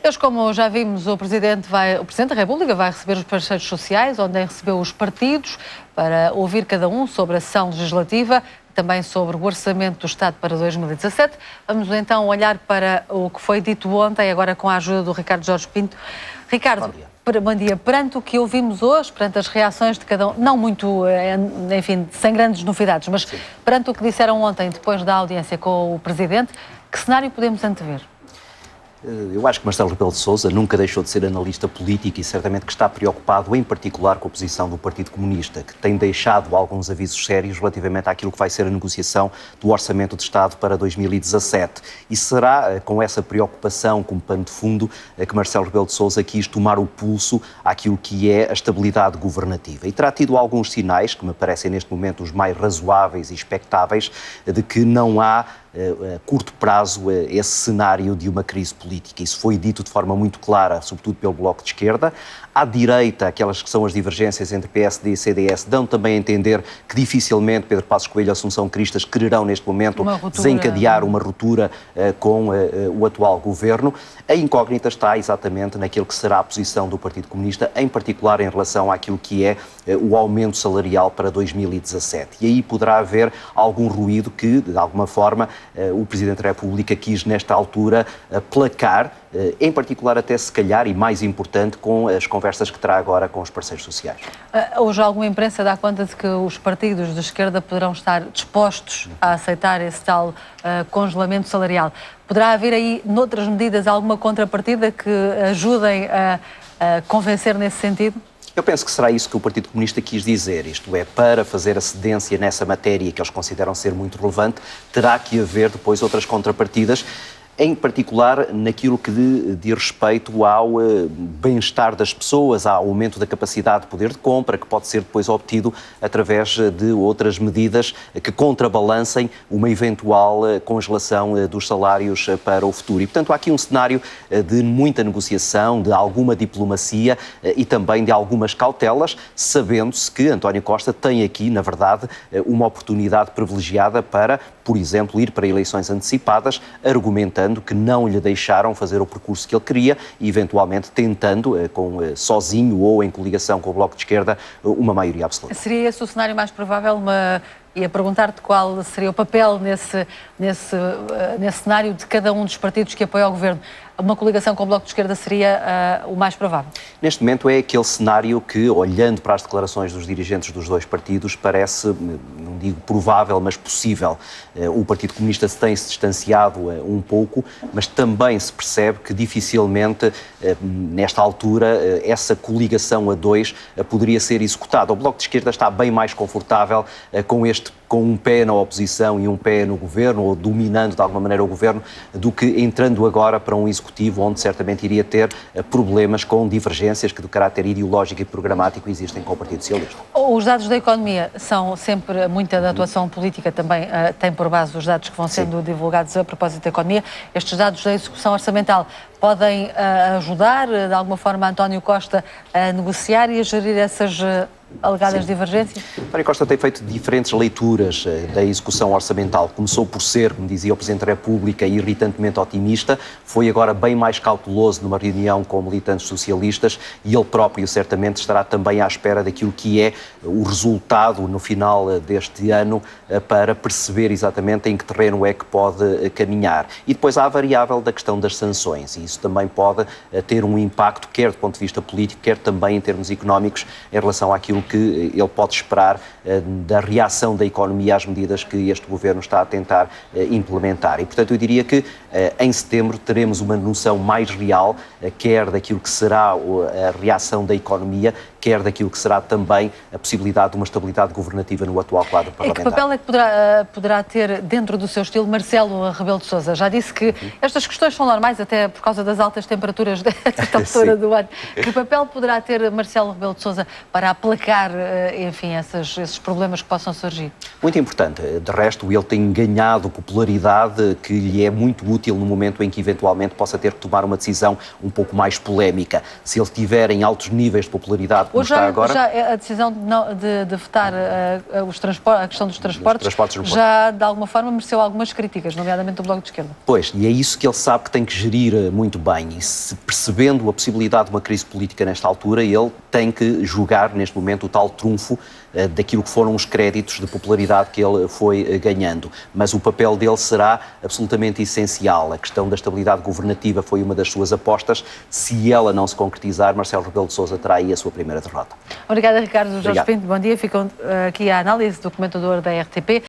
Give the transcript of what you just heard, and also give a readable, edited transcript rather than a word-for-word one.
Hoje, como já vimos, o Presidente da República vai receber os parceiros sociais, onde recebeu os partidos, para ouvir cada um sobre a sessão legislativa, também sobre o Orçamento do Estado para 2017. Vamos então olhar para o que foi dito ontem, agora com a ajuda do Ricardo Jorge Pinto. Ricardo, bom dia. Perante o que ouvimos hoje, perante as reações de cada um, não muito, enfim, sem grandes novidades, mas sim, perante o que disseram ontem, depois da audiência com o Presidente, que cenário podemos antever? Eu acho que Marcelo Rebelo de Sousa nunca deixou de ser analista político e certamente que está preocupado em particular com a posição do Partido Comunista, que tem deixado alguns avisos sérios relativamente àquilo que vai ser a negociação do Orçamento de Estado para 2017. E será com essa preocupação como pano de fundo que Marcelo Rebelo de Sousa quis tomar o pulso àquilo que é a estabilidade governativa. E terá tido alguns sinais, que me parecem neste momento os mais razoáveis e expectáveis, de que não há a curto prazo esse cenário de uma crise política. Isso foi dito de forma muito clara, sobretudo pelo Bloco de Esquerda. À direita, aquelas que são as divergências entre PSD e CDS, dão também a entender que dificilmente Pedro Passos Coelho e Assunção Cristas quererão neste momento desencadear uma ruptura com o atual governo. A incógnita está exatamente naquilo que será a posição do Partido Comunista, em particular em relação àquilo que é o aumento salarial para 2017. E aí poderá haver algum ruído que, de alguma forma, o Presidente da República quis, nesta altura, placar, em particular até se calhar, e mais importante, com as conversas que terá agora com os parceiros sociais. Hoje alguma imprensa dá conta de que os partidos de esquerda poderão estar dispostos a aceitar esse tal congelamento salarial. Poderá haver aí, noutras medidas, alguma contrapartida que ajudem a convencer nesse sentido? Eu penso que será isso que o Partido Comunista quis dizer, isto é, para fazer a cedência nessa matéria que eles consideram ser muito relevante, terá que haver depois outras contrapartidas, em particular naquilo que diz respeito ao bem-estar das pessoas, ao aumento da capacidade de poder de compra, que pode ser depois obtido através de outras medidas que contrabalancem uma eventual congelação dos salários para o futuro. E, portanto, há aqui um cenário de muita negociação, de alguma diplomacia e também de algumas cautelas, sabendo-se que António Costa tem aqui, na verdade, uma oportunidade privilegiada para, por exemplo, ir para eleições antecipadas, argumentando que não lhe deixaram fazer o percurso que ele queria e, eventualmente, tentando, sozinho ou em coligação com o Bloco de Esquerda, uma maioria absoluta. Seria esse o cenário mais provável? Ia perguntar-te qual seria o papel nesse cenário de cada um dos partidos que apoia o governo. Uma coligação com o Bloco de Esquerda seria o mais provável? Neste momento é aquele cenário que, olhando para as declarações dos dirigentes dos dois partidos, parece, não digo provável, mas possível. O Partido Comunista se tem distanciado um pouco, mas também se percebe que dificilmente, nesta altura, essa coligação a dois poderia ser executada. O Bloco de Esquerda está bem mais confortável com um pé na oposição e um pé no governo, ou dominando de alguma maneira o governo, do que entrando agora para um executivo onde certamente iria ter problemas com divergências que, de caráter ideológico e programático, existem com o Partido Socialista. Os dados da economia são sempre, muita da atuação política também tem por base os dados que vão sendo divulgados a propósito da economia. Estes dados da execução orçamental podem ajudar, de alguma forma, António Costa a negociar e a gerir essas alegadas divergências? António Costa tem feito diferentes leituras da execução orçamental. Começou por ser, como dizia o Presidente da República, irritantemente otimista, foi agora bem mais cauteloso numa reunião com militantes socialistas e ele próprio certamente estará também à espera daquilo que é o resultado no final deste ano para perceber exatamente em que terreno é que pode caminhar. E depois há a variável da questão das sanções e isso também pode ter um impacto, quer do ponto de vista político, quer também em termos económicos, em relação àquilo que ele pode esperar da reação da economia às medidas que este governo está a tentar implementar. E, portanto, eu diria que em setembro teremos uma noção mais real, quer daquilo que será a reação da economia, quer daquilo que será também a possibilidade de uma estabilidade governativa no atual quadro parlamentar. Que papel é que poderá ter, dentro do seu estilo, Marcelo Rebelo de Sousa? Já disse que estas questões são normais, até por causa das altas temperaturas desta altura do ano. Que papel poderá ter Marcelo Rebelo de Sousa para aplacar, enfim, esses problemas que possam surgir? Muito importante. De resto, ele tem ganhado popularidade que lhe é muito útil útil no momento em que eventualmente possa ter que tomar uma decisão um pouco mais polémica. Se ele estiver em altos níveis de popularidade, como está agora... Já a decisão de vetar a questão dos transportes já, de alguma forma, mereceu algumas críticas, nomeadamente do Bloco de Esquerda. Pois, e é isso que ele sabe que tem que gerir muito bem. E se percebendo a possibilidade de uma crise política nesta altura, ele tem que jogar, neste momento, o tal trunfo daquilo que foram os créditos de popularidade que ele foi ganhando. Mas o papel dele será absolutamente essencial. A questão da estabilidade governativa foi uma das suas apostas. Se ela não se concretizar, Marcelo Rebelo de Sousa terá aí a sua primeira derrota. Obrigada, Ricardo Jorge Pinto. Bom dia. Ficam aqui a análise do comentador da RTP.